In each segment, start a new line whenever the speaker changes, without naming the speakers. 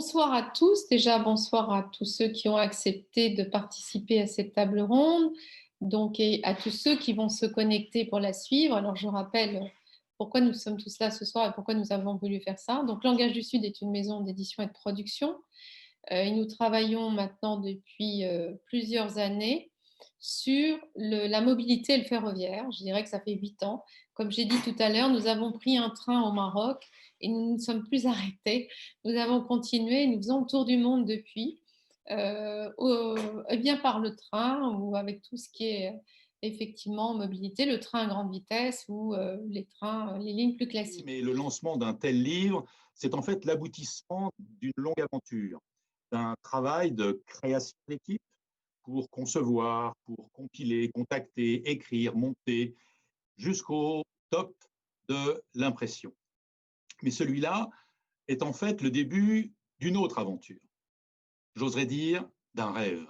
Bonsoir à tous. Déjà, bonsoir à tous ceux qui ont accepté de participer à cette table ronde, donc et à tous ceux qui vont se connecter pour la suivre. Alors, je rappelle pourquoi nous sommes tous là ce soir et pourquoi nous avons voulu faire ça. Donc, Langage du Sud est une maison d'édition et de production. Et nous travaillons maintenant depuis plusieurs années sur la mobilité et le ferroviaire. Je dirais que ça fait 8 ans. Comme j'ai dit tout à l'heure, nous avons pris un train au Maroc et nous ne sommes plus arrêtés. Nous avons continué, nous faisons le tour du monde depuis, eh bien par le train ou avec tout ce qui est effectivement mobilité, le train à grande vitesse ou les trains, les lignes plus classiques.
Mais le lancement d'un tel livre, c'est en fait l'aboutissement d'une longue aventure, d'un travail de création d'équipe pour concevoir, pour compiler, contacter, écrire, monter, jusqu'au top de l'impression. Mais celui-là est en fait le début d'une autre aventure. J'oserais dire d'un rêve.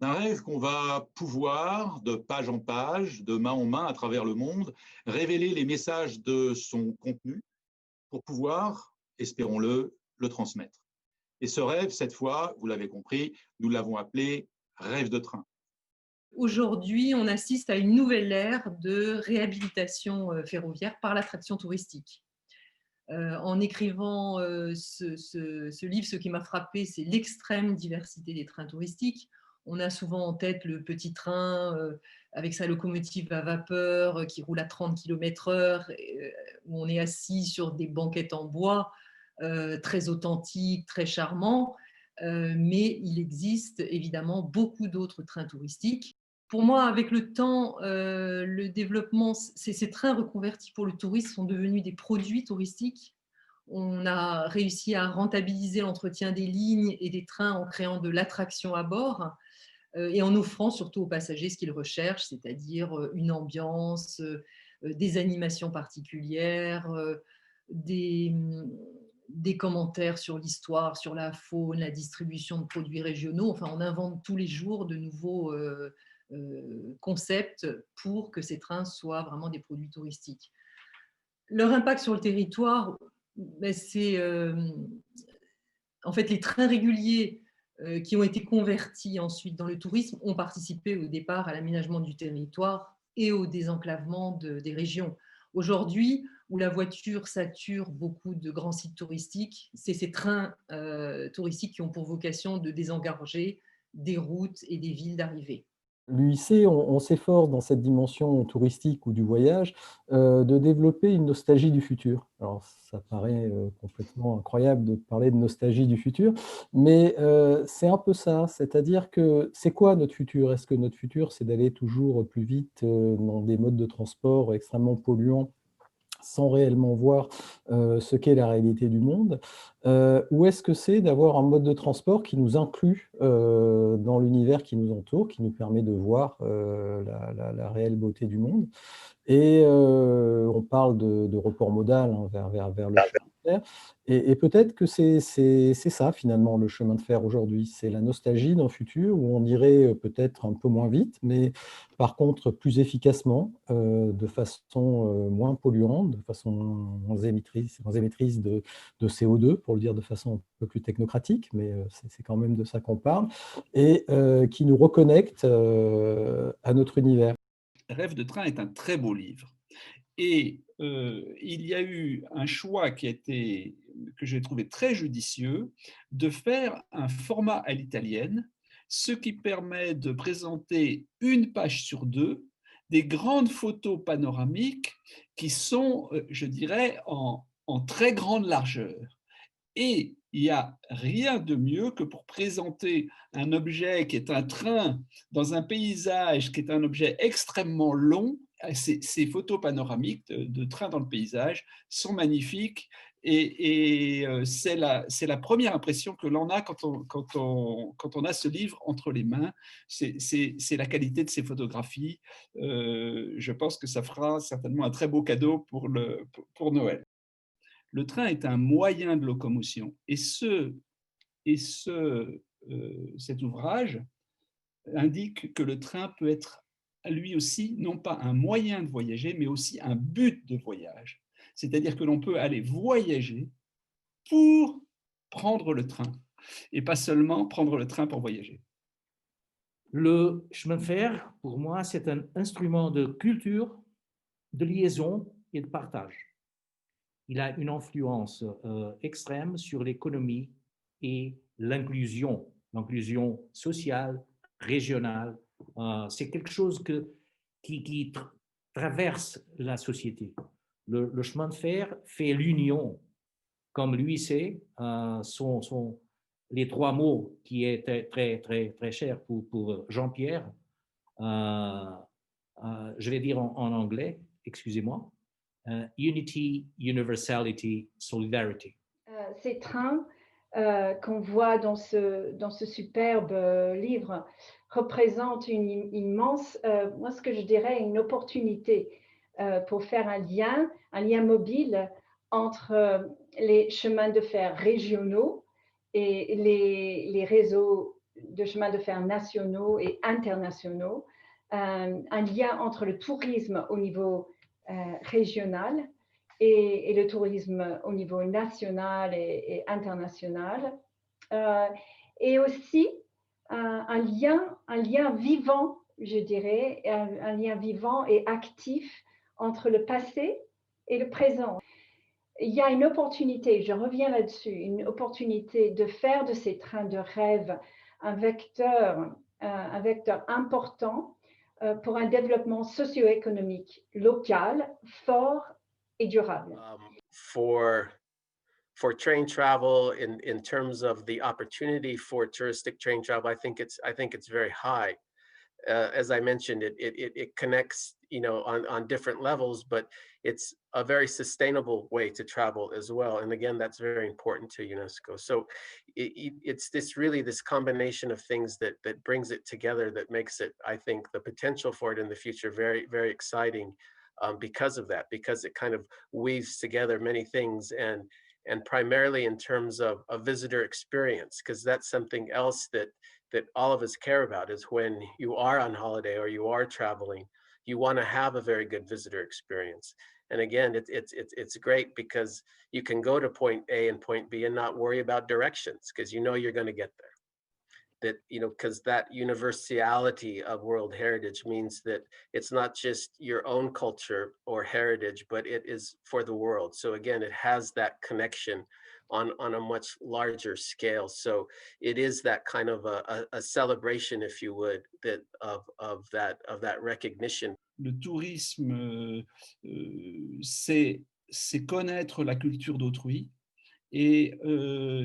D'un rêve qu'on va pouvoir, de page en page, de main en main, à travers le monde, révéler les messages de son contenu pour pouvoir, espérons-le, le transmettre. Et ce rêve, cette fois, vous l'avez compris, nous l'avons appelé rêve de train.
Aujourd'hui, on assiste à une nouvelle ère de réhabilitation ferroviaire par l'attraction touristique. En écrivant ce livre, ce qui m'a frappé, c'est l'extrême diversité des trains touristiques. On a souvent en tête le petit train avec sa locomotive à vapeur qui roule à 30 km/h, où on est assis sur des banquettes en bois, très authentiques, très charmants. Mais il existe évidemment beaucoup d'autres trains touristiques. Pour moi, avec le temps, le développement, ces trains reconvertis pour le tourisme sont devenus des produits touristiques. On a réussi à rentabiliser l'entretien des lignes et des trains en créant de l'attraction à bord et en offrant surtout aux passagers ce qu'ils recherchent, c'est-à-dire une ambiance, des animations particulières, des, des commentaires sur l'histoire, sur la faune, la distribution de produits régionaux. Enfin, on invente tous les jours de nouveaux concepts pour que ces trains soient vraiment des produits touristiques. Leur impact sur le territoire, ben, c'est en fait les trains réguliers qui ont été convertis ensuite dans le tourisme ont participé au départ à l'aménagement du territoire et au désenclavement des régions. Aujourd'hui, où la voiture sature beaucoup de grands sites touristiques, c'est ces trains touristiques qui ont pour vocation de désengorger des routes et des villes d'arrivée.
L'UIC, on s'efforce dans cette dimension touristique ou du voyage, de développer une nostalgie du futur. Alors ça paraît, complètement incroyable de parler de nostalgie du futur, mais c'est un peu ça. C'est-à-dire que c'est quoi notre futur? Est-ce que notre futur, c'est d'aller toujours plus vite, dans des modes de transport extrêmement polluants sans réellement voir ce qu'est la réalité du monde, ou est-ce que c'est d'avoir un mode de transport qui nous inclut dans l'univers qui nous entoure, qui nous permet de voir la réelle beauté du monde? Et on parle de report modal, hein, vers le chemin de fer, et peut-être que c'est ça finalement le chemin de fer aujourd'hui. C'est la nostalgie d'un futur où on irait, peut-être un peu moins vite, mais par contre plus efficacement, de façon, moins polluante, de façon moins émettrice de CO2, pour le dire de façon un peu plus technocratique, mais c'est quand même de ça qu'on parle, et qui nous reconnecte, à notre univers.
Rêve de train est un très beau livre. Et il y a eu un choix que j'ai trouvé très judicieux, de faire un format à l'italienne, ce qui permet de présenter une page sur deux des grandes photos panoramiques qui sont, je dirais, en très grande largeur. Et il n'y a rien de mieux que pour présenter un objet qui est un train dans un paysage qui est un objet extrêmement long. Ces photos panoramiques de trains dans le paysage sont magnifiques et c'est la première impression que l'on a quand on a ce livre entre les mains. C'est la qualité de ces photographies. Je pense que ça fera certainement un très beau cadeau pour Noël. Le train est un moyen de locomotion et cet ouvrage indique que le train peut être lui aussi non pas un moyen de voyager, mais aussi un but de voyage. C'est-à-dire que l'on peut aller voyager pour prendre le train et pas seulement prendre le train pour voyager.
Le chemin de fer, pour moi, c'est un instrument de culture, de liaison et de partage. Il a une influence extrême sur l'économie et l'inclusion sociale, régionale. C'est quelque chose qui traverse la société. Le chemin de fer fait l'union, comme lui sait, sont les trois mots qui étaient très chers pour Jean-Pierre. Je vais dire en anglais, excusez-moi. Unity, universality, solidarity.
Ces trains qu'on voit dans ce superbe livre représentent une immense, moi ce que je dirais, une opportunité pour faire un lien mobile entre les chemins de fer régionaux et les réseaux de chemins de fer nationaux et internationaux, un lien entre le tourisme au niveau régional et le tourisme au niveau national et international, et aussi un lien vivant, je dirais, un lien vivant et actif entre le passé et le présent. Il y a une opportunité, je reviens là-dessus, une opportunité de faire de ces trains de rêve un vecteur important pour un développement socio-économique local, fort et durable.
For train travel, in terms of the opportunity for touristic train travel, I think it's very high. As I mentioned, it connects, on different levels, but it's a very sustainable way to travel as well. And again, that's very important to UNESCO. So it's this combination of things that brings it together, that makes it, I think, the potential for it in the future very, very exciting, because of that, because it kind of weaves together many things, and primarily in terms of a visitor experience, because that's something else that all of us care about, is when you are on holiday or you are traveling, you want to have a very good visitor experience. And again, it's great because you can go to point A and point B and not worry about directions, because you're going to get there. That, because that universality of World Heritage means that it's not just your own culture or heritage, but it is for the world. So again, it has that connection on a much larger scale. So it is that kind of a celebration, if you would, that of that recognition.
Le tourisme, c'est connaître la culture d'autrui et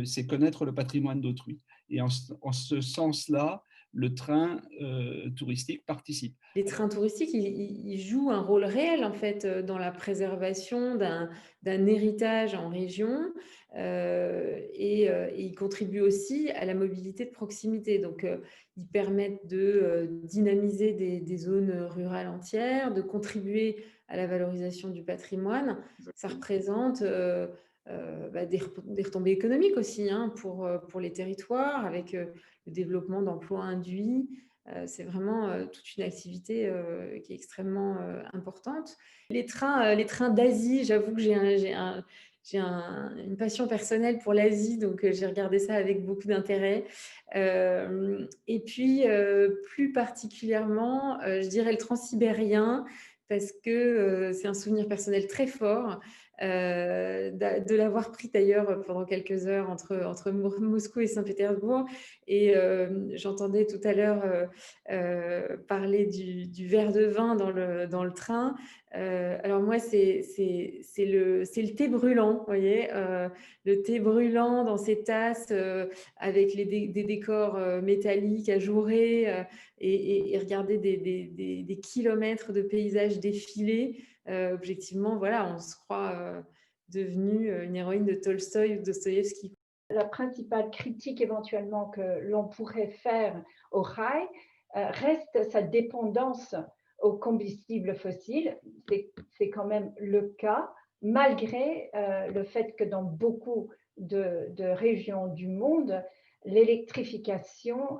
c'est connaître le patrimoine d'autrui. Et en ce sens-là, le train touristique participe.
Les trains touristiques, ils jouent un rôle réel en fait dans la préservation d'un héritage en région, et ils contribuent aussi à la mobilité de proximité. Donc, ils permettent de dynamiser des zones rurales entières, de contribuer à la valorisation du patrimoine. Ça représente des retombées économiques aussi, hein, pour les territoires, avec le développement d'emplois induits. C'est vraiment toute une activité qui est extrêmement importante. Les trains d'Asie, j'avoue que j'ai une passion personnelle pour l'Asie, donc j'ai regardé ça avec beaucoup d'intérêt. Et puis, plus particulièrement, je dirais le transsibérien, parce que c'est un souvenir personnel très fort. De l'avoir pris d'ailleurs pendant quelques heures entre Moscou et Saint-Pétersbourg, et j'entendais tout à l'heure parler du verre de vin dans le train. Alors moi, c'est le thé brûlant, vous voyez, le thé brûlant dans ces tasses avec des décors métalliques ajourés, et regarder des kilomètres de paysages défiler. Objectivement, voilà, on se croit devenue une héroïne de Tolstoï ou Dostoïevski.
La principale critique éventuellement que l'on pourrait faire au rail reste sa dépendance aux combustibles fossiles. C'est quand même le cas, malgré le fait que dans beaucoup de régions du monde, l'électrification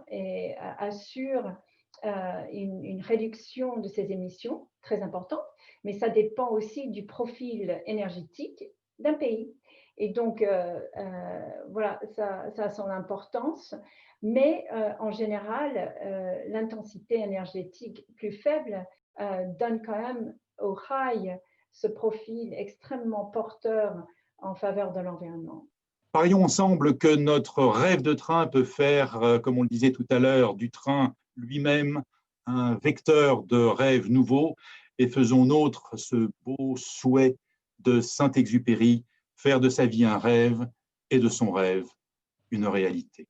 assure une réduction de ces émissions très importante, mais ça dépend aussi du profil énergétique d'un pays. Et donc, voilà, ça a son importance. Mais en général, l'intensité énergétique plus faible donne quand même au rail ce profil extrêmement porteur en faveur de l'environnement.
Parions ensemble que notre rêve de train peut faire, comme on le disait tout à l'heure, du train lui-même un vecteur de rêve nouveau, et faisons nôtre ce beau souhait de Saint-Exupéry, faire de sa vie un rêve et de son rêve une réalité.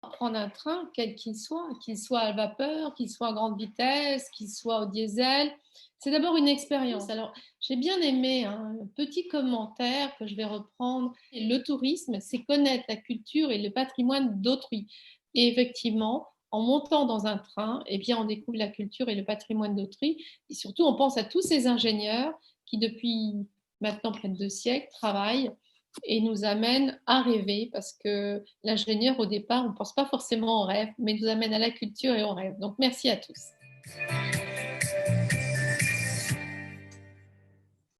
Prendre un train, quel qu'il soit à vapeur, qu'il soit à grande vitesse, qu'il soit au diesel, c'est d'abord une expérience. Alors, j'ai bien aimé un petit commentaire que je vais reprendre. Le tourisme, c'est connaître la culture et le patrimoine d'autrui. Et effectivement, en montant dans un train, eh bien, on découvre la culture et le patrimoine d'autrui. Et surtout, on pense à tous ces ingénieurs qui, depuis maintenant près de 2 siècles, travaillent et nous amène à rêver, parce que l'ingénieur, au départ, on ne pense pas forcément au rêve, mais nous amène à la culture et au rêve. Donc, merci à tous.